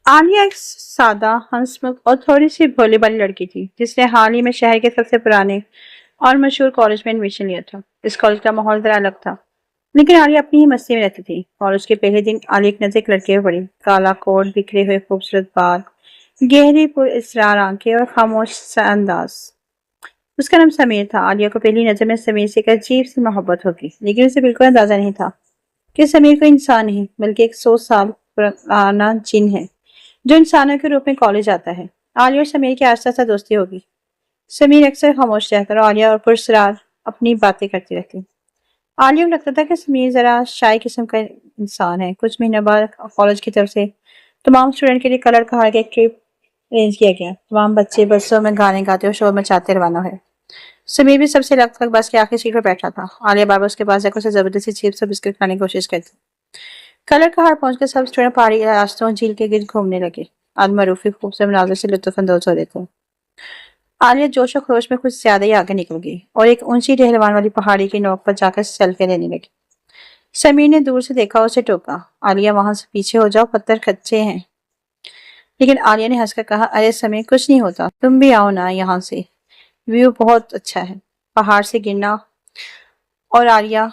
आलिया एक सादा, हंसमुख और थोड़ी सी भोली भाली लड़की थी जिसने हाल ही में शहर के सबसे पुराने और मशहूर कॉलेज में एडमिशन लिया था। इस कॉलेज का माहौल जरा अलग था, लेकिन आलिया अपनी ही मस्ती में रहती थी। कॉलेज के पहले दिन आलिया एक नजर एक लड़के पे पड़ी। काला कोट, बिखरे हुए खूबसूरत बाल, गहरी पुरस्रार आंखें और खामोश सा अंदाज। उसका नाम समीर था। आलिया को पहली नजर में समीर से एक अजीब सी मोहब्बत होगी, लेकिन उसे बिल्कुल अंदाजा नहीं था कि समीर कोई इंसान नहीं बल्कि एक 100 साल पुराना जिन है जो इंसानों के रूप में कॉलेज आता है। आलिया और समीर की आस्ता आस्ता दोस्ती होगी। समीर अक्सर खामोश रहता और आलिया और पुरस्रार अपनी बातें करती रहती। आलिया को लगता था कि समीर जरा शाय किस्म का इंसान है। कुछ महीने बाद कॉलेज की तरफ से तमाम स्टूडेंट के लिए कलर कहा के एक ट्रिप अरेंज किया गया। तमाम बच्चे बसों में गाने गाते और शोर मचाते रवाना हुए। समीर भी सबसे लगभग बस की आखिरी सीट पर बैठा था। आलिया बार बार उसके पास जाकर उसे जबरदस्ती चिप्स और बिस्किट खाने की कोशिश करती। कलर का हार पहुंचकर सब स्टूडेंट पहाड़ी रास्तों झील के गिर्द घूमने लगे। आज मरूफी खूबसूरत मनाजर से लुत्फ अंदोज हो रहे थे। आलिया जोश और खरोश में कुछ ज्यादा ही आगे निकल गई और एक ऊंची ढहलवान वाली पहाड़ी की नोक पर जाकर सेल्फी लेने लगी। समीर ने दूर से देखा, उसे टोका, आलिया वहां से पीछे हो जाओ, पत्थर कच्चे हैं। लेकिन आलिया ने हंसकर कहा, अरे समीर कुछ नहीं होता, तुम भी आओ ना, यहाँ से व्यू बहुत अच्छा है। पहाड़ से गिरना और आलिया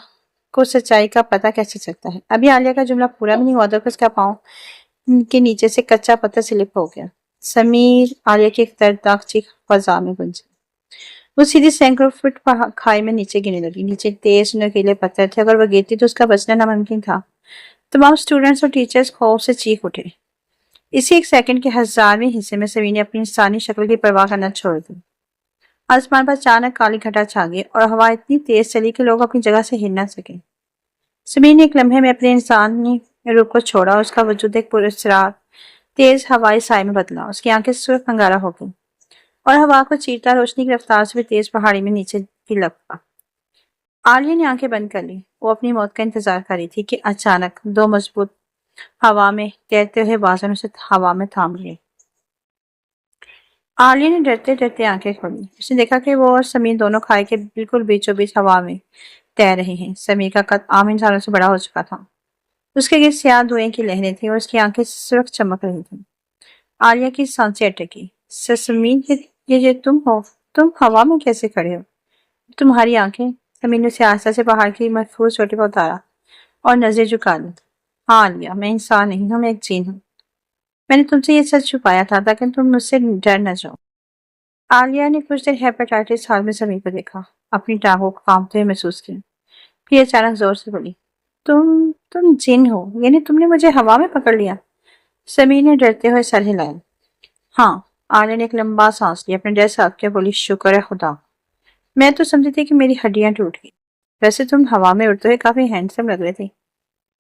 को सच्चाई का पता कैसे चलता है। अभी आलिया का जुमला पूरा भी नहीं हुआ था कि उसका पाँव के नीचे से कच्चा पत्थर स्लिप हो गया। समीर, आलिया की एक दर्दनाक चीख फजा में गूंजी। वो सीधी सैकड़ों फुट खाई में नीचे गिरने लगी। नीचे तेज नुकीले पत्थर थे, अगर वो गिरती तो उसका बचना नामुमकिन था। तमाम स्टूडेंट्स और टीचर्स खौफ से चीख उठे। इसी एक सेकंड के 1000वें हिस्से में समीर ने अपनी इंसानी शक्ल की परवाह करना छोड़ दी। आसमान पर अचानक काली घटा छा गई और हवा इतनी तेज चली कि लोग अपनी जगह से हिल न सके। समीर ने एक लम्हे में अपने इंसानी रूप को छोड़ा। उसका वजूद एक पुरस्कार तेज हवाई साए में बदला। उसकी आंखें सुर्ख अंगारा हो गई और हवा को चीरता रोशनी की रफ्तार से भी तेज पहाड़ी में नीचे ही लपका। आलिया ने आंखें बंद कर ली। वो अपनी मौत का इंतजार कर रही थी कि अचानक दो मजबूत हवा में तैरते हुए बाजन उसे हवा में थाम लिए। आलिया ने डरते डरते आंखें खोली। उसने देखा कि वो और समीर दोनों खाई के बिल्कुल बीचों बीच हवा में तैर रहे हैं। समीर का कद आम इंसानों से बड़ा हो चुका था। उसके गिर स्याह धुएं की लहरें थी और उसकी आंखें सुर्ख चमक रही थी। आलिया की सांसें अटकी। समीर, ये तुम हो? तुम हवा में कैसे खड़े हो? तुम्हारी आंखें। समीर ने उसे आस्था से पहाड़ की महफूज चोटी पर उतारा और नजरें झुका ली। हाँ आलिया, मैं इंसान नहीं हूँ, मैं एक जीन हूँ। मैंने तुमसे ये सच छुपाया था ताकि तुम मुझसे डर न जाओ। आलिया ने कुछ देर हेपेटाइटिस हाल में समीर को देखा, अपनी टांगों को कांपते हुए महसूस किया। फिर अचानक जोर से बोली, तुम जिन हो? यानी तुमने मुझे हवा में पकड़ लिया? समीर ने डरते हुए सर हिलाया। हाँ। आलिया ने एक लंबा सांस लिया, अपने डर से हट के बोली, शुक्र है खुदा, मैं तो समझी थी कि मेरी हड्डियां टूट गई। वैसे तुम हवा में उड़ते हुए काफी हैंडसम लग रहे थे।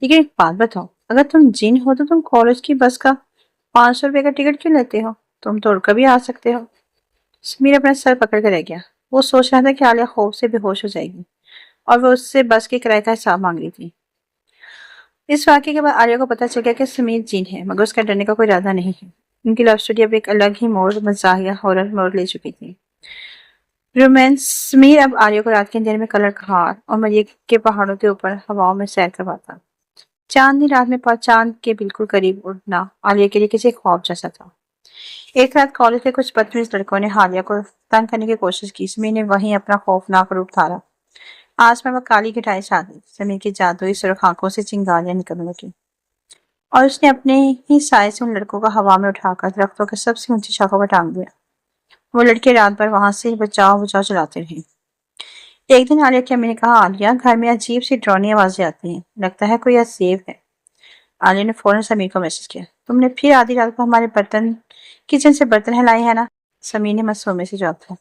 लेकिन एक बात बताओ, अगर तुम जिन हो तो तुम कॉलेज की बस का 500 रुपए का टिकट क्यों लेते हो? तुम तो उड़कर भी आ सकते हो। समीर अपना सर पकड़ कर रह गया। वो सोच रहा था कि आलिया खौफ से बेहोश हो जाएगी और वो उससे बस के किराए का हिसाब मांग रही थी। इस वाक्य के बाद आलिया को पता चल गया कि समीर जिन है, मगर उसका डरने का कोई इरादा नहीं है। उनकी लव स्टोरी अब एक अलग ही मोड़, मजाहिया हॉरर मोड़ ले चुकी थी। रोमांस। समीर अब आलिया को रात के अंधेरे में कलर हार और मरिए के पहाड़ों के ऊपर हवाओं में सैर करवाता। चांदनी रात में चांद के बिल्कुल करीब उड़ना आलिया के लिए किसी ख्वाब जैसा था। एक रात कॉलेज के कुछ बदतमीज लड़कों ने आलिया को तंग करने की कोशिश की। समीर ने वहीं अपना खौफनाक रूप धारा। आसमान में काली घटाएं छा गई। समीर की जादुई सुर्ख आंखों से चिंगारियां निकलने लगी और उसने अपने ही साय से उन लड़कों को हवा में उठाकर दरख्तों के सबसे ऊंची शाखों पर टांग दिया। वो लड़के रात भर वहां से बचाव बुचाव चलाते रहे। एक दिन आलिया की अम्मी ने कहा, आलिया, घर में अजीब सी डरावनी आवाजें आती हैं, लगता है कोई अजीब है। आलिया ने फौरन समीर को मैसेज किया, तुमने फिर आधी रात को हमारे बर्तन किचन से बर्तन हिलाए हैं ना? समीर ने मासूमी से जवाब दिया,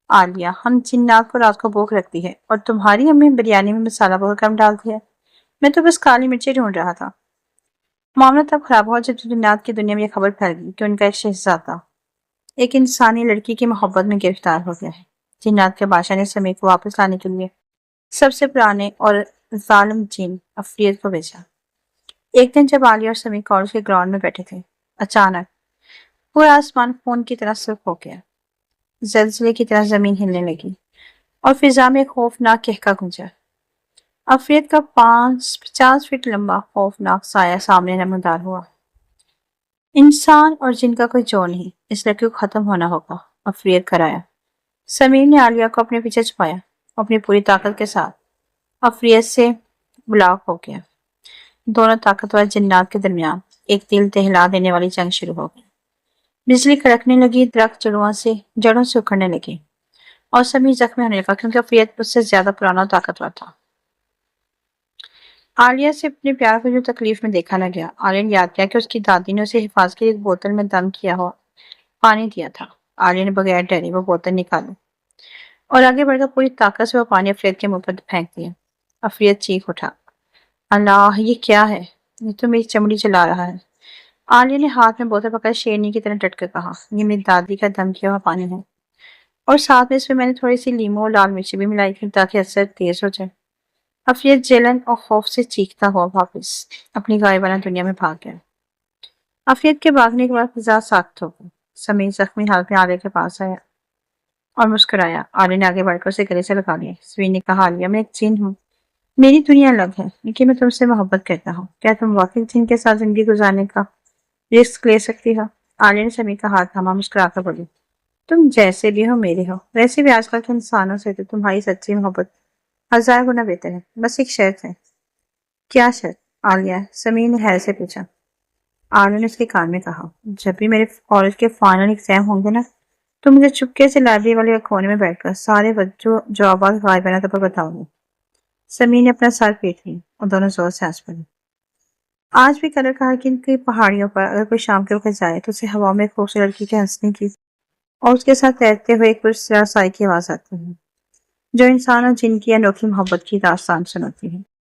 आलिया, हम जिन्नात को रात को भूख लगती है और तुम्हारी अम्मी बिरयानी में मसाला बहुत कम डालती है। मैं तो बस काली मिर्ची ढूंढ रहा था। मामला तब खराब हुआ जब जिन्नात की दुनिया में यह खबर फैल गई कि उनका एक शहजादा एक इंसानी लड़की की मोहब्बत में गिरफ्तार हो गया है। जिन्नात के बादशाह ने समीर को वापस लाने के लिए सबसे पुराने और जालिम जिन अफरीत को भेजा। एक दिन जब आलिया और समीर कॉलेज के ग्राउंड में बैठे थे, अचानक पूरा आसमान खून की तरह सुर्ख हो गया। जलजले की तरह जमीन हिलने लगी और फिजा में एक खौफनाक कहका गूंजा। अफरीत का 50 फीट लंबा खौफनाक साया सामने नमूदार हुआ। इंसान और जिन का कोई जोड़ नहीं, इस लड़के को खत्म होना होगा। अफरीत कराया। समीर ने आलिया को अपने पीछे छुपाया, अपनी पूरी ताकत के साथ अफरीत से ब्लॉक हो गया। दोनों ताकतवर जिन्नात के दरमियान एक दिल दहला देने वाली जंग शुरू हो गई। बिजली कड़कने लगी, दरख्त जड़ों से उखड़ने लगे और समीर जख्मी होने लगा क्योंकि अफरीत उससे ज्यादा पुराना और ताकतवर था। आलिया से अपने प्यार को जो तकलीफ में देखा न गया। आलिया ने याद किया कि उसकी दादी ने उसे हिफाजत के लिए एक बोतल में दम किया हुआ पानी दिया था। आलिया ने बगैर डरे वो बोतल निकाली और आगे बढ़कर पूरी ताकत से वो पानी अफरीत के मुंह पर फेंक दिया। अफरीत चीख उठा, अल्लाह ये क्या है? ये तो मेरी चमड़ी जला रहा है। आलिया ने हाथ में बोतल पकड़ शेरनी की तरह डट कर कहा, ये मेरी दादी का दम किया हुआ पानी है और साथ में इसमें मैंने थोड़ी सी लीमू और लाल मिर्ची भी मिलाई थी ताकि असर तेज हो जाए। अफरीत जलन और खौफ से चीखता हुआ वापस अपनी गायबाना दुनिया में भाग गया। अफरीत के भागने के बाद फिजा सख्त हो गई। समीर जख्मी हालत में आलिया के पास आया और मुस्कुराया। आलिया ने आगे बढ़कर उसे गले से लगा लिया। समीर ने कहा, आलिया मैं एक जिन हूँ, मेरी दुनिया अलग है लेकिन मैं तुमसे मोहब्बत करता हूँ। क्या तुम वाकई जिन के साथ जिंदगी गुजारने का रिस्क ले सकती हो? आलिया ने समीर का हाथ थामा, मुस्कुराकर बोली, तुम जैसे भी हो मेरे हो। वैसे भी आजकल के इंसानों से तो तुम्हारी सच्ची मोहब्बत 1000 गुना बेहतर है। बस एक शर्त है। क्या शर्त? आलिया समीर ने हैरत से पूछा। आलिया ने उसके कान में कहा, जब भी मेरे कॉलेज के फाइनल एग्जाम होंगे ना, तो मुझे चुपके से लाइब्रेरी वाले कोने में बैठकर सारे बच्चों जवाब गायबाना तौर पर बताऊंगी। समीर ने अपना सर पीट लिया और दोनों जोर से हंस पड़े। आज भी कलर कहा कि इनकी पहाड़ियों पर अगर कोई शाम के वक्त जाए तो उसे हवा में खूबसूरत लड़की के हंसने की और उसके साथ तैरते हुए एक पुरस्कार साई की आवाज आती है, जो इंसान और जिन की अनोखी मोहब्बत की दास्तान सुनाती है।